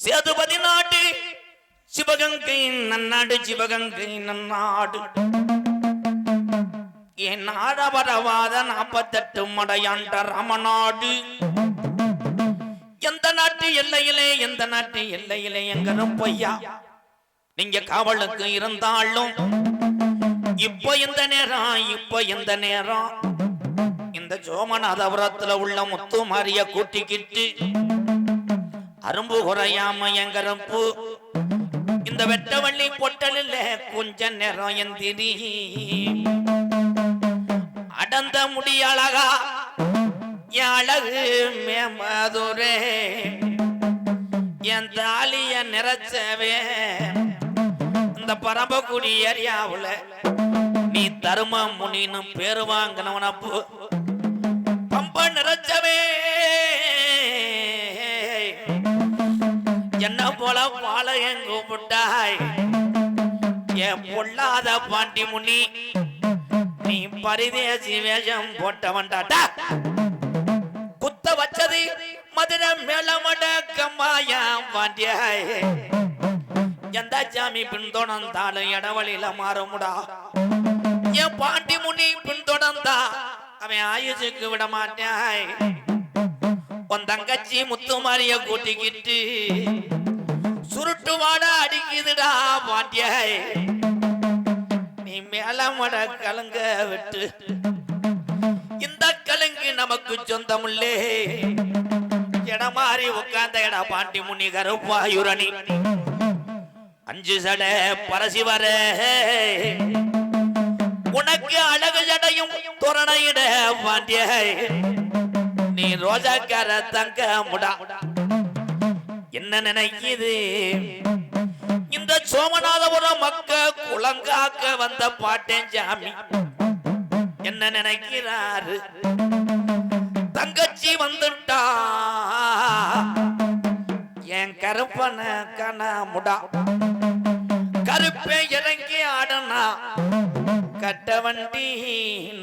சேதுபதி நாடு சிவகங்கை நன்னாடு சிவகங்கை நன்னாடு என் ஆடவரவாத 48 மடையாண்ட ராமநாடு எந்த நாட்டு எல்லையிலே எங்கனும் பொய்யா நீங்க காவலுக்கு இருந்தாலும் இப்ப இந்த நேரம் இந்த சோமநாதபுரத்துல உள்ள முத்து மாரிய கூட்டிக்கிட்டு அரும்பு குறையாம எங்கரம்பு இந்த வெட்டவள்ளி பொட்டலில் கொஞ்ச நேரம் எந்திரி அடந்த முடி அழகா அழகு மேம்பதுரே என் தாலிய நிறைச்சவே இந்த பரம்பக்குடி ஏரியாவுல நீ தரும முனின்னு பேரு வாங்கினவனப்பு பம்ப நிறைச்சவே என்ன போல பாளையம் கூப்பிட்டாய் என் பொல்லாத பாண்டி முனி நீ பரிதேசி வேஷம் போட்டவன்டாட்டா குத்த வச்சது மதுரை மேலமட கம்மாயா பாண்டியாய் எந்த சாமி பின்தொடர்ந்தாலும் இடவழியில மாறுமுடா என் பாண்டி முனி பின்தொடர்ந்தா அவன் ஆயுசுக்கு விட மாட்டாய் உன் தங்கச்சி முத்துமாரிய கூட்டிக்கிட்டு சுருட்டு வாட அடிக்குதுடா பாண்டியாய் நீ மேலமட கலங்க விட்டு இந்த கலங்கு நமக்கு சொந்தமுள்ளே இடமாறி உட்கார்ந்த இட பாண்டி முனி கருப்பாயுரணி 5 சடை பரசிவர உனக்கு அழகு ஜடையும் தோரணையிட பாண்டியாய் நீ ரோஜாக்கார தங்க முடா என்ன நினைக்குது இந்த சோமநாதபுரம் மக்க குளங்காக்க வந்த பாட்டேன் சாமி என்ன நினைக்கிறாரு தங்கச்சி வந்துட்டா என் கருப்பன கன முடா கருப்பை இறங்கி ஆடனா கட்ட வண்டி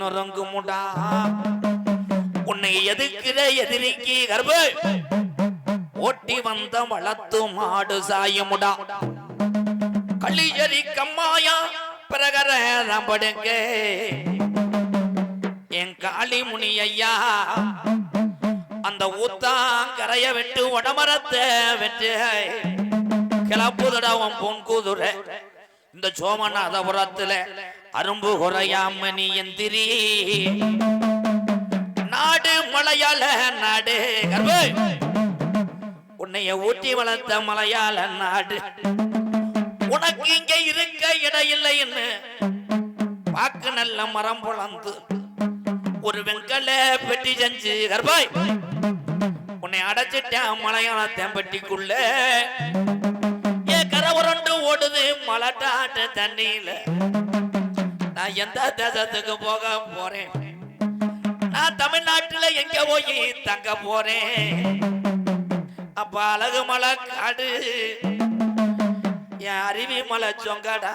நொறுங்கு முடா உன்னை எதிர்க்கிற எதிரிக்கு கர்ப்ப ஓட்டி வந்த வளர்த்து மாடு சாயமுடா கள்ளியரி கம்மாயா பிரகர ரம்படுங்க என் காளி முனி ஐயா அந்த ஊத்தாங்கரைய விட்டு உடமரத்தை வெட்டு கிளப்புதடவன் பொன் கூதுர இந்த சோமநாதபுரத்துல அரும்பு குறையாம நீ எந்திரி நாடு மலையாள நாடு உன்னைய ஊட்டி வளர்த்த மலையாள நாடு உனக்கு இங்க இருக்க இடையில்லைன்னு பாக்கு நல்ல மரம் புலந்து ஒரு வெங்கல பெட்டி செஞ்சு கர்ப்பாய் உன்னை அடைச்சிட்டேன் மலையாள தேம்பட்டிக்குள்ள கரை உரண்டு ஓடுது மலட்டாட்டு தண்ணியில நான் எந்த தேசத்துக்கு போக போறேன் நான் தமிழ்நாட்டுல எங்க போய் தங்க போறேன் அப்ப அழகு மலை காடு என் அருவி மலை சொங்கடா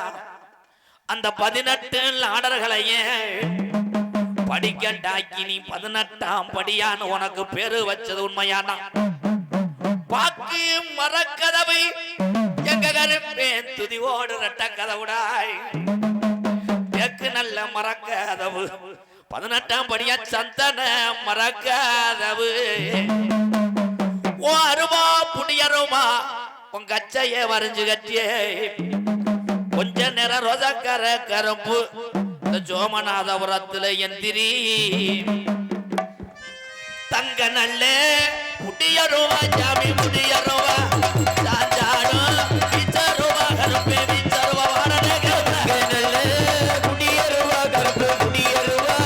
அந்த 18 நாடர்களையே படிக்கண்டாக்கி நீ 18ஆம் படியான்னு உனக்கு பேரு வச்சது உண்மையானா பாக்கு மரக்கதவை எங்க கருப்பேன் துதிவோடு ரெட்ட கதவுடாய் தேக்கு நல்ல மரக்கதவு 18ஆம் படியா சந்தன மரக்கதவு ஓ அருமா புடியருமா உங்க அச்சைய வரைஞ்சு கட்டியே கொஞ்ச நேரம் ரோஜாக்கார கரும்பு சோமநாதபுரத்துல எந்திரி தங்க நல்ல புடியருவா ஜாமி புடியருவா சாஞ்சாடும் விச்சருவா கருப்பே விச்சருவா வாடனே நல்ல புடியருவா கருப்பு புடியருவா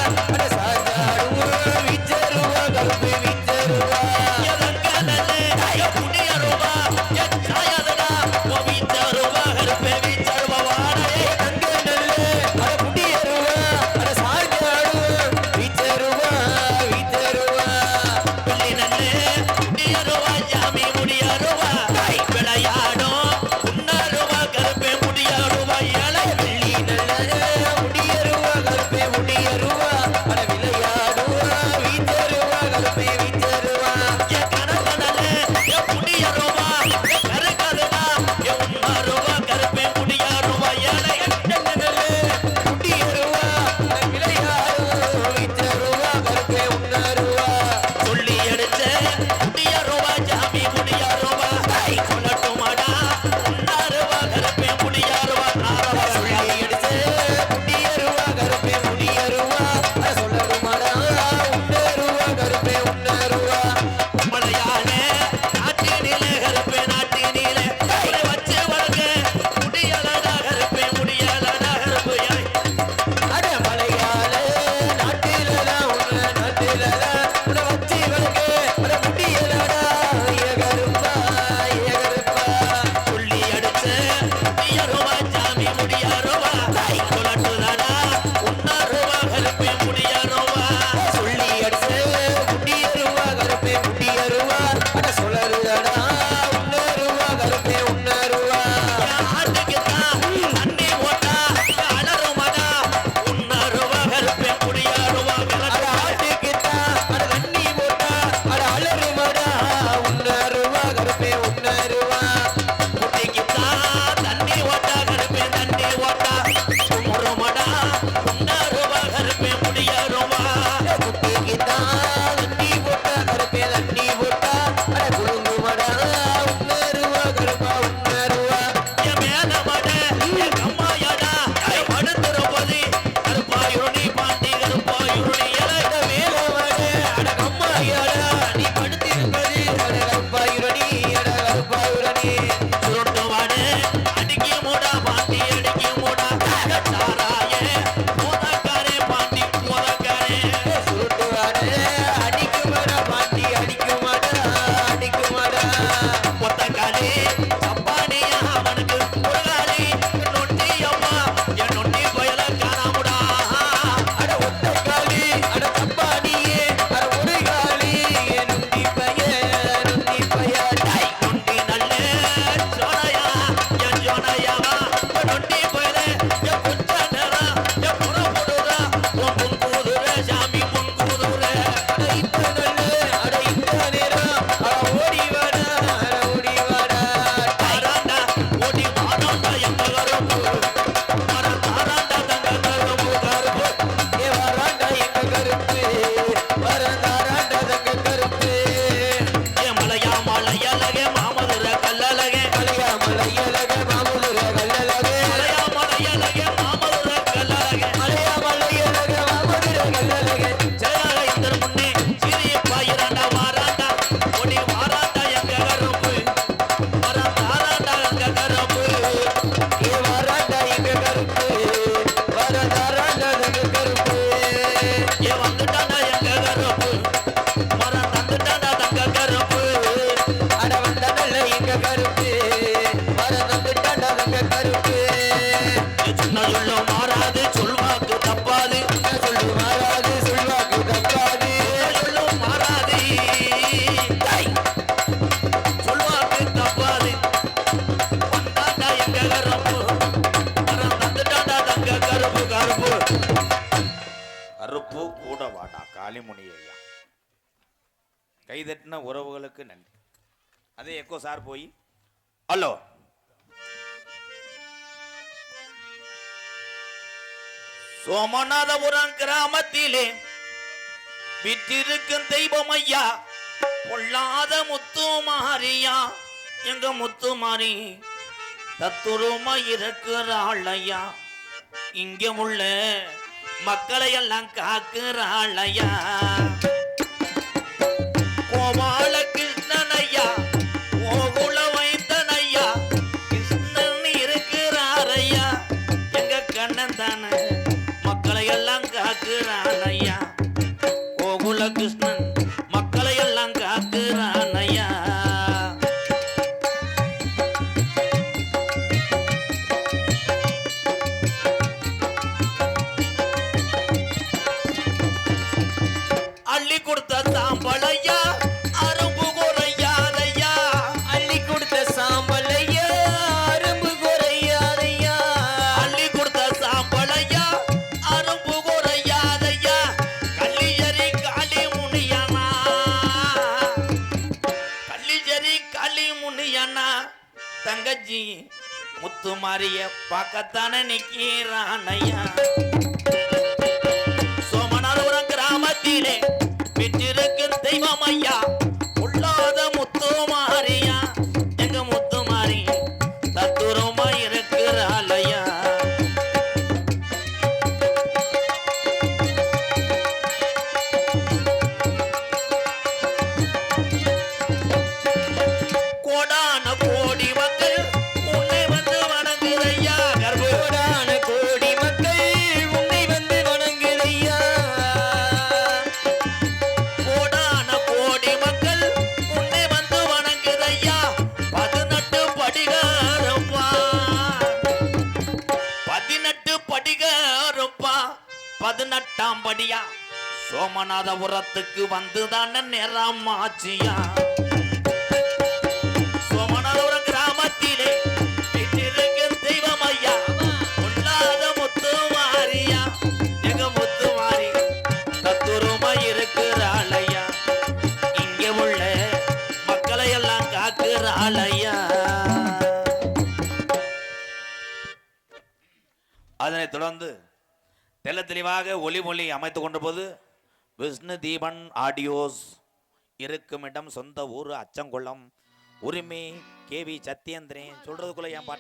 சாஞ்சாடும் விச்சருவா கருப்பே விச்சருவா ஜாமி கேட்டின உறவுகளுக்கு நன்றி. அதே எக்கோ சார் போய் ஹலோ சோமநாதபுரம் கிராமத்திலே விற்றிருக்கும் தெய்வம் ஐயா பொல்லாத முத்துமாரியா. எங்க முத்துமாரி தத்துருமா இருக்கிறாள் ஐயா. இங்க உள்ள மக்களை எல்லாம் காக்குறாள் ஐயா. கோபால கிருஷ்ணன் ஐயா கோகுல வைத்தன் ஐயா கிருஷ்ணன் இருக்கிறார் ஐயா. எங்க கண்ணன் தானே மக்களை எல்லாம் காக்குறான் ஐயா. கோகுல கிருஷ்ணன் மக்களை எல்லாம் காக்குறான் ஐயா. அள்ளி கொடுத்த சாம்பலையா அரும்பு குறையாதையா. அள்ளி கொடுத்த சாம்பலையா அரும்பு குறையாதையா. அள்ளி கொடுத்த சாம்பலையா அரும்பு குறையாதையா. கள்ளியரி காளி முனியனா கள்ளியரி காளி முனியனா. தங்கச்சி முத்துமாரிய பார்க்கத்தானே நிக்கிறான் ஐயா. சோமநாதபுரம் கிராமத்திலே விற்றிருக்கும் தெய்வம் ஐயா உள்ளாத முத்துமாரியா. எங்க முத்துமாரி தத்துரமா இருக்கிறாள் ஐயா. கோடான கோடி மக்கள் உன்னை வந்து வணங்குதையா. கோடான கோடி மக்கள் உன்னை வந்து வணங்குதையா. கோடான கோடி மக்கள் உன்னை வந்து வணங்குதையா. 18 படிகாரப்பா 18 படிகாரப்பா 18ஆம் படியா. சோமநாதபுரத்துக்கு வந்துதான நேரம் ஆச்சியா. சோமநாதபுரம் கிராமத்திலே விற்றிருக்கும் தெய்வம் ஐயா பொல்லாத முத்துமாரியா. எங்க முத்துமாரி தத்துருமா இருக்கிறாள் ஐயா. இங்க உள்ள மக்களை எல்லாம் காக்குறாள் ஐயா. அதனைத் தொடர்ந்து தெல்ல தெளிவாக ஒளிமொழி அமைத்துக் கொண்ட போது விஷ்ணு தீபன் ஆடியோஸ் இருக்கும் இடம் சொந்த ஊர் அச்சங்குளம். உரிமை கேவி சத்யேந்திரன் சொல்றதுக்குள்ள என் பாட்ட